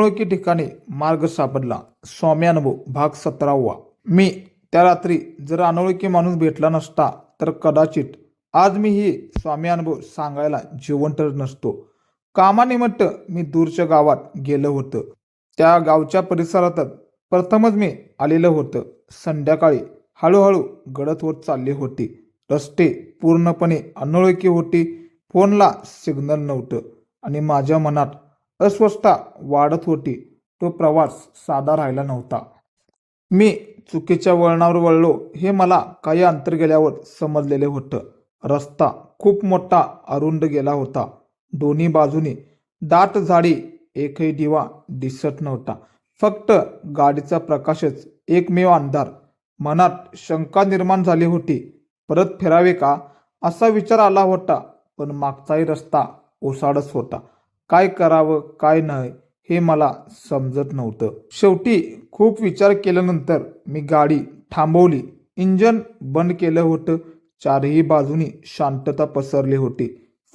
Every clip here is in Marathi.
अनोळखी ठिकाणी मार्ग सापडला. स्वामी अनुभव भाग 17वा. मी त्या रात्री जर अनोळखी माणूस भेटला नसता तर कदाचित आज मी ही स्वामी अनुभव सांगायला जिवंत नसतो. कामानिमित्त मी दूरच्या गावात गेलो होतो. त्या गावच्या परिसरात प्रथमच मी आलेलं होतं. संध्याकाळी हळूहळू गडद होत चालली होती. रस्ते पूर्णपणे अनोळखी होती. फोनला सिग्नल नव्हतं आणि माझ्या मनात अस्वस्थता वाढत होती. तो प्रवास साधा राहिला नव्हता. मी चुकीच्या वळणावर वळलो हे मला काही अंतर गेल्यावर समजलेले होतं. रस्ता खूप मोठा अरुंद गेला होता. दोन्ही बाजूनी दाट झाडी, एकही दिवा दिसत नव्हता. फक्त गाडीचा प्रकाशच एकमेव अंधार. मनात शंका निर्माण झाली होती. परत फिरावे का असा विचार आला होता, पण मागचाही रस्ता ओसाडच होता. काय करावं काय नाही हे मला समजत नव्हतं. शेवटी खूप विचार केल्यानंतर मी गाडी थांबवली. इंजन बंद केलं होतं. चारही बाजूनी शांतता पसरली होती.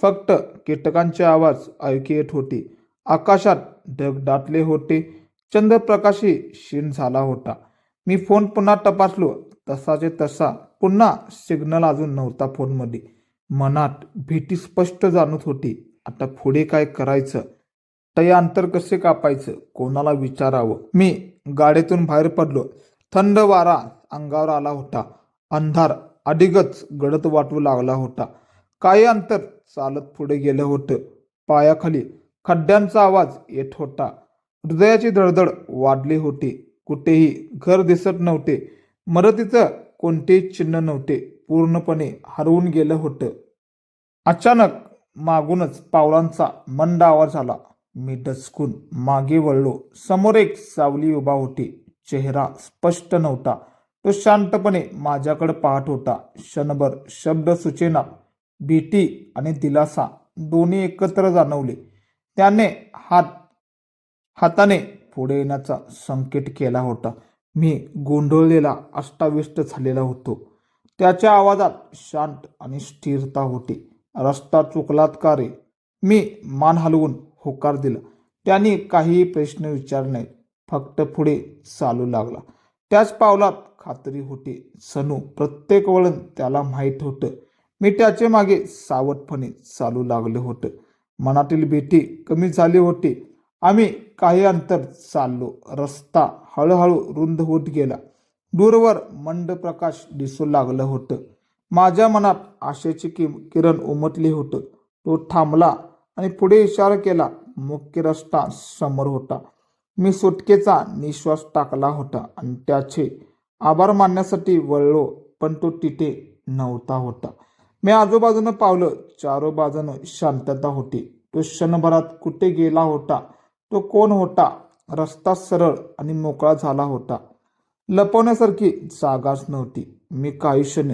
फक्त कीटकांचे आवाज ऐकू येत होते. आकाशात ढग दाटले होते. चंद्रप्रकाशही क्षीण झाला होता. मी फोन पुन्हा तपासलो. तसाचे तसा पुन्हा सिग्नल अजून नव्हता फोनमध्ये. मनात भीती स्पष्ट जाणवत होती. आता पुढे काय करायचं? तय अंतर कसे कापायचं? कोणाला विचारावं? मी गाडीतून बाहेर पडलो. थंड वारा अंगावर आला होता. अंधार अधिकच गडद वाटू लागला होता. काही अंतर चालत पुढे गेलं होतं. पायाखाली खड्ड्यांचा आवाज येत होता. हृदयाची धडधड वाढली होती. कुठेही घर दिसत नव्हते. मदतीचं कोणतेही चिन्ह नव्हते. पूर्णपणे हरवून गेलं होतं. अचानक मागूनच पावलांचा मंद आवाज आला. मी दचकून मागे वळलो. समोर एक सावली उभा होती. चेहरा स्पष्ट नव्हता. तो शांतपणे माझ्याकडे पाहत होता. क्षणभर शब्द सुचेना. भीती आणि दिलासा दोन्ही एकत्र जाणवले. त्याने हाताने पुढे येण्याचा संकेत केला होता. मी गोंधळलेला अस्ताव्यस्त झालेला होतो. त्याच्या आवाजात शांत आणि स्थिरता होती. रस्ता चुकलात का रे? मी मान हलवून होकार दिला. त्याने काही प्रश्न विचारले नाहीत. फक्त पुढे चालू लागला. त्याच पावलात खात्री होती. सनू प्रत्येक वळण त्याला माहीत होतं. मी त्याचे मागे सावधपणे चालू लागले होतं. मनातील भीती कमी झाली होती. आम्ही काही अंतर चाललो. रस्ता हळूहळू रुंद होत गेला. दूरवर मंद प्रकाश दिसू लागलं होतं. माझ्या मनात आशेचे किरण उमटले होतं. तो थांबला आणि पुढे इशारा केला. मुख्य रस्ता समोर होता. मी सुटकेचा निश्वास टाकला होता आणि त्याचे आभार मानण्यासाठी वळलो, पण तो तिथे नव्हता होता. मी आजूबाजूनं पावलं. चारो बाजूनं शांतता होती. तो क्षणभरात कुठे गेला होता? तो कोण होता? रस्ता सरळ आणि मोकळा झाला होता. लपवण्यासारखी जागाच नव्हती. मी काही क्षण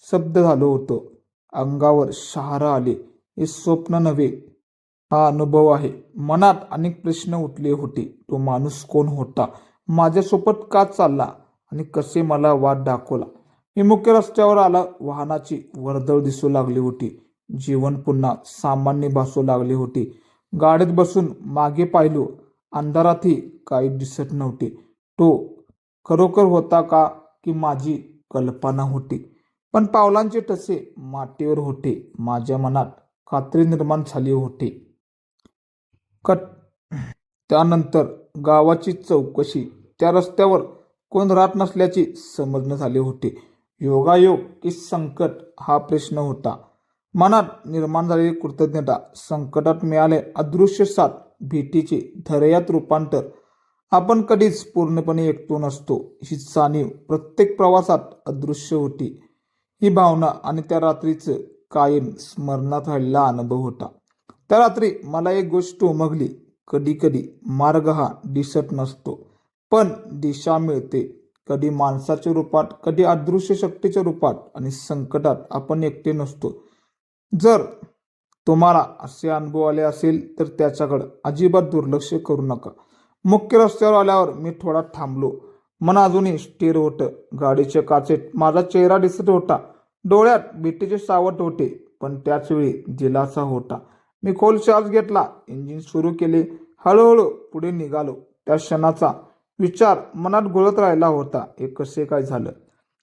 स्तब्ध झालो होतो. अंगावर शहारा आले. हे स्वप्न नव्हे, हा अनुभव आहे. मनात अनेक प्रश्न उठले होते. तो माणूस कोण होता? माझ्यासोबत का चालला आणि कसे मला वाट दाखवला? मी मुख्य रस्त्यावर आला. वाहनाची वर्दळ दिसू लागली होती. जीवन पुन्हा सामान्य भासू लागले होते. गाडीत बसून मागे पाहिलो. अंधारातही काही दिसत नव्हते. तो खरोखर होता का की माझी कल्पना होती? पण पावलांचे ठसे मातीवर होते. माझ्या मनात खात्री निर्माण झाली होती. त्यानंतर गावाची चौकशी. त्या रस्त्यावर कोण राहत नसल्याचे समजणे झाले होते. योगायोग की संकट हा प्रश्न होता. मनात निर्माण झालेली कृतज्ञता, संकटात मिळाले अदृश्य साथ, भीतीचे धैर्यात रूपांतर. आपण कधीच पूर्णपणे एकटो नसतो ही जाणीव प्रत्येक प्रवासात अदृश्य होती. ही भावना आणि त्या रात्रीचं कायम स्मरणात राहिलेला अनुभव होता. त्या रात्री मला एक गोष्ट उमगली. कधी कधी मार्ग हा दिसत नसतो, पण दिशा मिळते. कधी माणसाच्या रूपात, कधी अदृश्य शक्तीच्या रूपात. आणि संकटात आपण एकटे नसतो. जर तुम्हाला असे अनुभव आले असेल तर त्याच्याकडे अजिबात दुर्लक्ष करू नका. मुख्य रस्त्यावर आल्यावर मी थोडा थांबलो. मन अजूनही स्थिर होतं. गाडीच्या काचेत माझा चेहरा दिसत होता. डोळ्यात भीतीचे सावट होते, पण त्याचवेळी दिलासा होता. मी खोल श्वास घेतला. इंजिन सुरू केले. हळूहळू पुढे निघालो. त्या क्षणाचा विचार मनात घोळत राहिला होता. हे कसे काय झालं?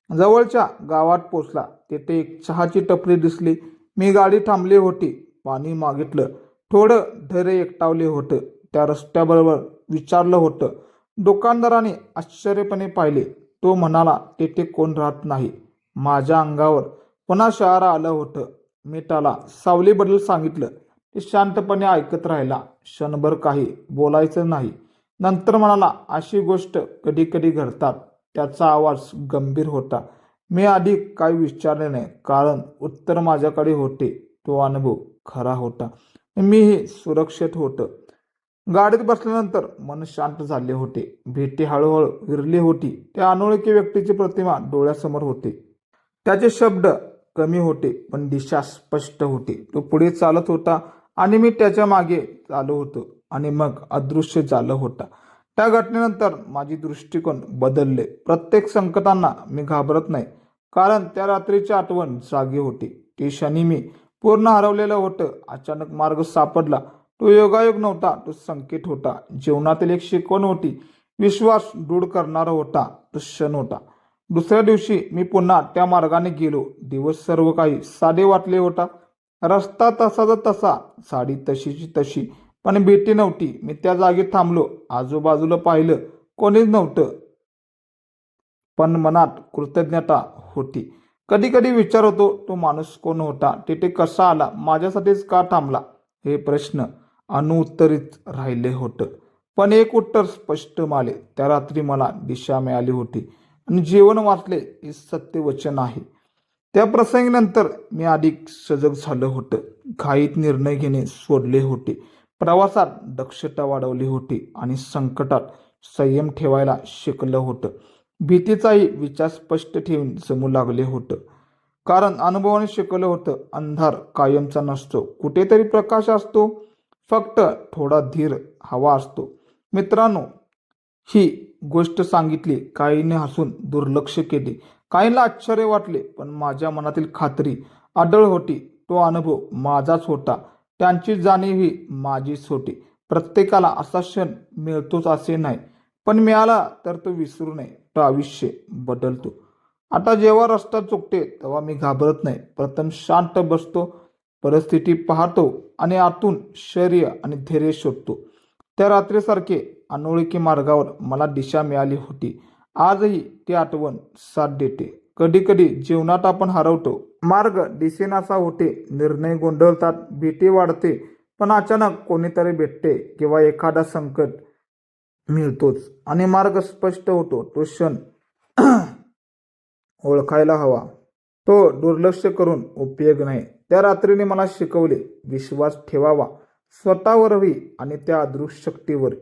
जवळच्या गावात पोचला. तेथे एक चहाची टपरी दिसली. मी गाडी थांबली होती. पाणी मागितलं. थोडं धैर्य एकटावले होतं. त्या रस्त्याबरोबर विचारलं होतं. दुकानदाराने आश्चर्यपणे पाहिले. तो म्हणाला, तेथे कोण राहत नाही. माझ्या अंगावर पुन्हा शहारं आलं होतं. मी त्याला सावलीबद्दल सांगितलं. ते शांतपणे ऐकत राहिला. क्षणभर काही बोलायचं नाही. नंतर म्हणाला, अशी गोष्ट कधी कधी घडतात. त्याचा आवाज गंभीर होता. मी आधी काही विचारले नाही, कारण उत्तर माझ्याकडे होते. तो अनुभव खरा होता. मीही सुरक्षित होतं. गाडीत बसल्यानंतर मन शांत झाले होते. भीती हळूहळू विरली होती. त्या अनोळखी व्यक्तीची प्रतिमा डोळ्यासमोर होती. त्याचे शब्द कमी होते, पण दिशा स्पष्ट होती. तो पुढे चालत होता आणि मी त्याच्या मागे चालू होतो. आणि मग अदृश्य झालं होता. त्या घटनेनंतर माझी दृष्टिकोन बदलले. प्रत्येक संकटांना मी घाबरत नाही, कारण त्या रात्रीची आठवण जागी होती. ती क्षणी मी पूर्ण हरवलेलं होतं. अचानक मार्ग सापडला. तो योगायोग नव्हता, तो संकेत होता. जीवनातील एक शिकवण होती. विश्वास दृढ करणारा होता. तो क्षण होता. दुसऱ्या दिवशी मी पुन्हा त्या मार्गाने गेलो. दिवस सर्व काही साधे वाटले होता. रस्ता तसाचा तसा, साडी तशीची तशी, पण भीती नव्हती. मी त्या जागी थांबलो. आजूबाजूला पाहिलं. कोणीच नव्हतं, पण मनात कृतज्ञता होती. कधी कधी विचार होतो, तो माणूस कोण होता? तिथे कसा आला? माझ्यासाठीच का थांबला? हे प्रश्न अनुत्तरित राहिले होतं. पण एक उत्तर स्पष्ट माले. त्या रात्री मला दिशा मिळाली होती आणि जीवन वाचले हे सत्य वचन आहे. त्या प्रसंगानंतर मी अधिक सजग झालं होतं. घाईत निर्णय घेणे सोडले होते. प्रवासात दक्षता वाढवली होती आणि संकटात संयम ठेवायला शिकलं होतं. भीतीचाही विचार स्पष्ट ठेवून जमू लागले होतं. कारण अनुभवाने शिकवलं होतं, अंधार कायमचा नसतो. कुठेतरी प्रकाश असतो. फक्त थोडा धीर हवा असतो. मित्रांनो, ही गोष्ट सांगितली. काहीने हसून दुर्लक्ष केले. काहींना आश्चर्य वाटले, पण माझ्या मनातील खात्री अढळ होती. तो अनुभव माझाच होता. त्यांची जाणीव ही माझीच होती. प्रत्येकाला असा क्षण मिळतोच असे नाही, पण मिळाला तर तो विसरू नये. तो आयुष्य बदलतो. आता जेव्हा रस्ता चुकते तेव्हा मी घाबरत नाही. प्रथम शांत बसतो, परिस्थिती पाहतो आणि आतून शौर्य आणि धैर्य शोधतो. त्या रात्रीसारखे अनोळखी मार्गावर मला दिशा मिळाली होती. आजही ती आठवण साथ देते. कधी कधी जीवनात आपण हरवतो. मार्ग दिसेनासा होते. निर्णय गोंधळतात. भीती वाढते. पण अचानक कोणीतरी भेटते किंवा एखादा संकट मिळतोच आणि मार्ग स्पष्ट होतो. तो क्षण ओळखायला हवा. तो दुर्लक्ष करून उपयोग नाही. त्या रात्रीने मला शिकवले, विश्वास ठेवावा स्वतःवरही आणि त्या अदृश्य शक्तीवर,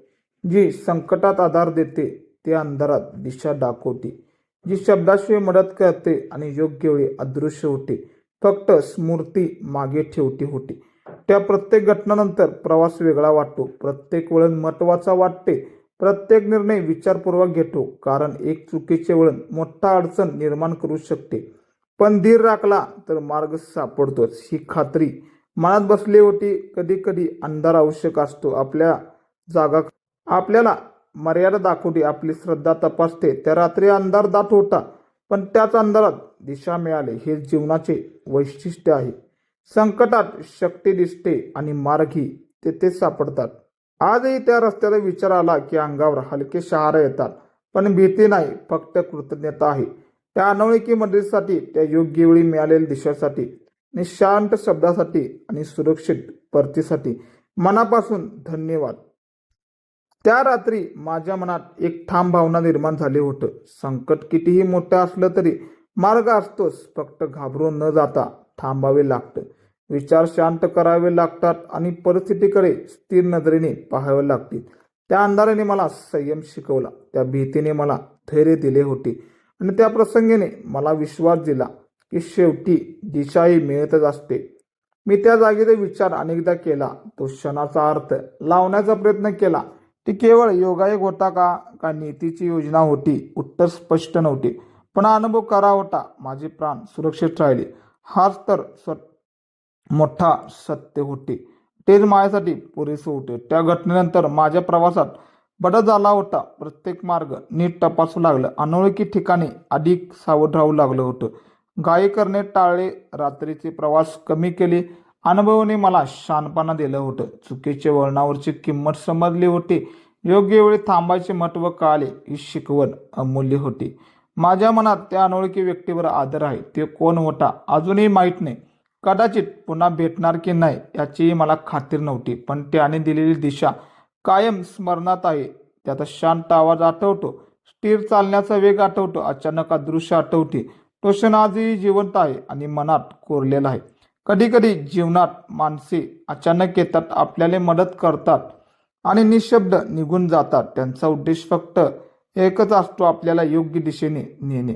जी संकटात आधार देते, ते अंधारात दिशा दाखवते, जी शब्दाशिवाय मदत करते आणि योग्य वेळी अदृश्य होते, फक्त स्मृती मागे ठेवती होती. त्या प्रत्येक घटनानंतर प्रवास वेगळा वाटतो. प्रत्येक वळण महत्त्वाचा वाटते. प्रत्येक निर्णय विचारपूर्वक घेतो, कारण एक चुकीचे वळण मोठा अडचण निर्माण करू शकते. पण धीर राखला तर मार्ग सापडतोच, ही खात्री मनात बसली होती. कधी कधी अंधार आवश्यक असतो. आपल्याला मर्यादा दाखवते, आपली श्रद्धा तपासते. त्या रात्री अंधार दाट होता, पण त्याच अंधारात दिशा मिळाली. हे जीवनाचे वैशिष्ट्य आहे. संकटात शक्ती दिसते आणि मार्गही तेथेच सापडतात. आजही त्या रस्त्याला विचार आला की अंगावर हलके शहारे येतात, पण भीती नाही, फक्त कृतज्ञता आहे. त्या अनोळखी मदतीसाठी, त्या योग्य वेळी मिळालेल्या दिशेसाठी, निशांत शब्दासाठी आणि सुरक्षित परतीसाठी मनापासून धन्यवाद. त्या रात्री माझ्या मनात एक ठाम भावना निर्माण झाली होतं. संकट कितीही मोठं असलं तरी मार्ग असतोच. फक्त घाबरून न जाता थांबावे लागतं. विचार शांत करावे लागतात आणि परिस्थितीकडे स्थिर नजरेने पाहावे लागते. त्या अंधाराने मला संयम शिकवला. त्या भीतीने मला धैर्य दिले होते आणि त्या प्रसंगीने मला विश्वास दिला की शेवटी दिशाही मिळतच असते. मी त्या जागेचा विचार अनेकदा केला. तो क्षणाचा अर्थ लावण्याचा प्रयत्न केला. ती केवळ योगायोग होता का नीतीची योजना होती? उत्तर स्पष्ट नव्हते, पण अनुभव खरा होता. माझे प्राण सुरक्षित राहिले. हाच तर मोठा सत्य होते. तेच माझ्यासाठी पुरेसं होते. त्या घटनेनंतर माझ्या प्रवासात बदल झाला होता. प्रत्येक मार्ग नीट तपासू लागलं. अनोळखी ठिकाणी अधिक सावध राहू लागलं होतं. घाई करणे टाळले, रात्रीचे प्रवास कमी केले. अनुभवाने मला शहाणपणा दिलं होतं. चुकीच्या वळणावरची किंमत समजली होती. योग्य वेळी थांबायचे महत्त्व कळाले. ही शिकवण अमूल्य होती. माझ्या मनात त्या अनोळखी व्यक्तीवर आदर आहे. ते कोण होता अजूनही माहीत नाही. कदाचित पुन्हा भेटणार की नाही याचीही मला खात्री नव्हती. पण त्याने दिलेली दिशा कायम स्मरणात आहे. त्याचा शांत आवाज आठवतो. स्थिर चालण्याचा वेग आठवतो. अचानक अदृश्य आठवते. तो क्षण आजही जिवंत आहे आणि मनात कोरलेला आहे. कधी कधी जीवनात माणसे अचानक येतात, आपल्याला मदत करतात आणि निशब्द निघून जातात. त्यांचा उद्देश फक्त एकच असतो, आपल्याला योग्य दिशेने नेणे.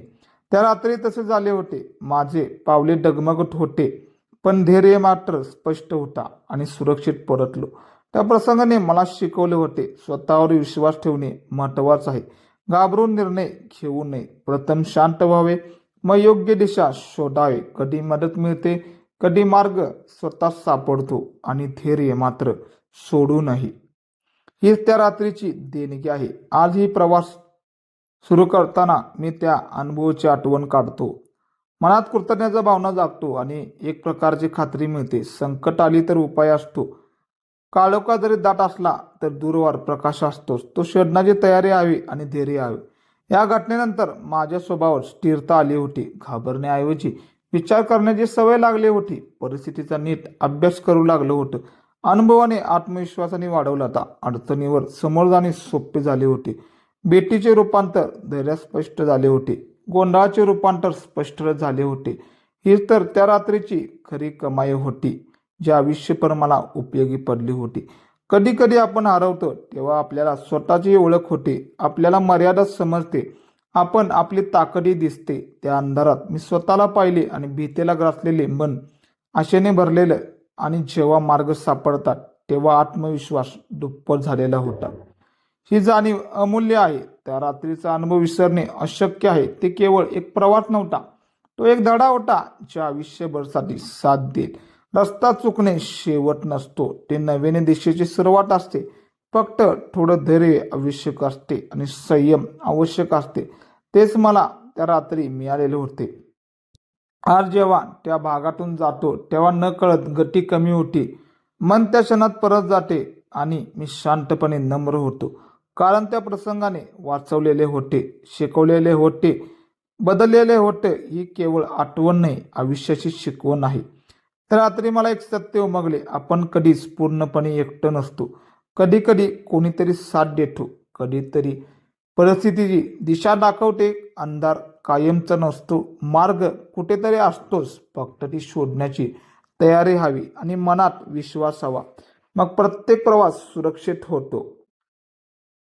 त्या रात्री तसे झाले होते. माझे पावले डगमगत होते, पण धैर्य मात्र स्पष्ट होता आणि सुरक्षित परतलो. त्या प्रसंगाने मला शिकवले होते, स्वतःवर विश्वास ठेवणे महत्त्वाचा आहे. घाबरून निर्णय घेऊ नये. प्रथम शांत व्हावे, मग योग्य दिशा शोधावे. कधी मदत मिळते, कधी मार्ग स्वतः सापडतो आणि धैर्य मात्र सोडू नये. हीच त्या रात्रीची देणगी आहे. आज ही प्रवास सुरू करताना मी त्या अनुभवाची आठवण काढतो. मनात कृतज्ञतेचा भावना जागतो आणि एक प्रकारची खात्री मिळते. संकट आली तर उपाय असतो. काळोखा जरी दाट असला तर दूरवर प्रकाश असतोच. तो शोधण्याची तयारी हवी आणि धैर्य हवे. या घटनेनंतर माझ्या स्वभावात स्थिरता आली होती. घाबरण्याऐवजी विचार करण्याची सवय लागली होती. परिस्थितीचा नीट अभ्यास करू लागलो होतो. अनुभवाने आत्मविश्वासाने वाढवला होता. अडचणीवर समोर जाणे सोपे झाले होते. भीतीचे रूपांतर धैर्यात स्पष्ट झाले होते. गोंधळाचे रूपांतर स्पष्ट झाले होते. हीच तर त्या रात्रीची खरी कमाई होती, जी आयुष्यभर मला उपयोगी पडली होती. कधी कधी आपण हरवतो तेव्हा आपल्याला स्वतःची ओळख होते. आपल्याला मर्यादा समजते. आपण आपली ताकदही दिसते. त्या अंधारात मी स्वतःला पाहिले आणि भीतीला ग्रासलेले मन आशेने भरलेलं आणि जेव्हा मार्ग सापडतात तेव्हा आत्मविश्वास दुप्पट झालेला होता. ही जाणीव अमूल्य आहे. त्या रात्रीचा अनुभव विसरणे अशक्य आहे. ते केवळ एक प्रवास नव्हता, तो एक धडा होता, ज्या आयुष्यभरसाठी साथ देईल. रस्ता चुकणे शेवट नसतो, ते नव्याने दिशेची सुरुवात असते. फक्त थोडं धैर्य आवश्यक असते आणि संयम आवश्यक असते. तेच मला त्या रात्री मिळालेले होते. आज जेव्हा त्या भागातून जातो तेव्हा नकळत गती कमी होती. मन त्या क्षणात परत जाते आणि मी शांतपणे नम्र होतो. कारण त्या प्रसंगाने वाचवलेले होते, शिकवलेले होते, बदललेले होते. ही केवळ आठवण नाही, आयुष्याची शिकवण आहे. तर रात्री मला एक सत्य उमगले, आपण कधीच पूर्णपणे एकटं नसतो. कधी कधी कोणीतरी साथ देतो, कधीतरी परिस्थितीची दिशा दाखवते. अंधार कायमचा नसतो, मार्ग कुठेतरी असतोच. फक्त ती शोधण्याची तयारी हवी आणि मनात विश्वास हवा. मग प्रत्येक प्रवास सुरक्षित होतो.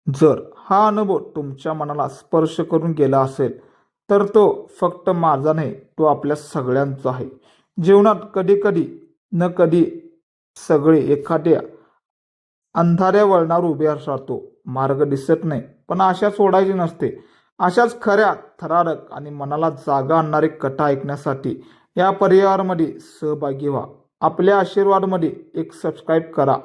जर हा अनुभव तुमच्या मनाला स्पर्श करून गेला असेल तर तो फक्त माझा नाही, तो आपल्या सगळ्यांचा आहे. जीवनात कधी कधी न कधी सगळे एखाद्या अंधाऱ्या वळणावर उभे राहतो. मार्ग दिसत नाही, पण आशा सोडायची नसते. अशाच खऱ्या, थरारक आणि मनाला जागा आणणारी कथा ऐकण्यासाठी या परिवारामध्ये सहभागी व्हा. आपल्या आशीर्वादमध्ये एक सबस्क्राईब करा,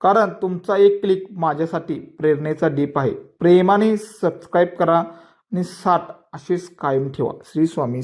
कारण तुमचा एक क्लिक माझ्यासाठी प्रेरणेचा दीप आहे. प्रेमाने सबस्क्राईब करा आणि साथ अशीच कायम ठेवा. श्री स्वामी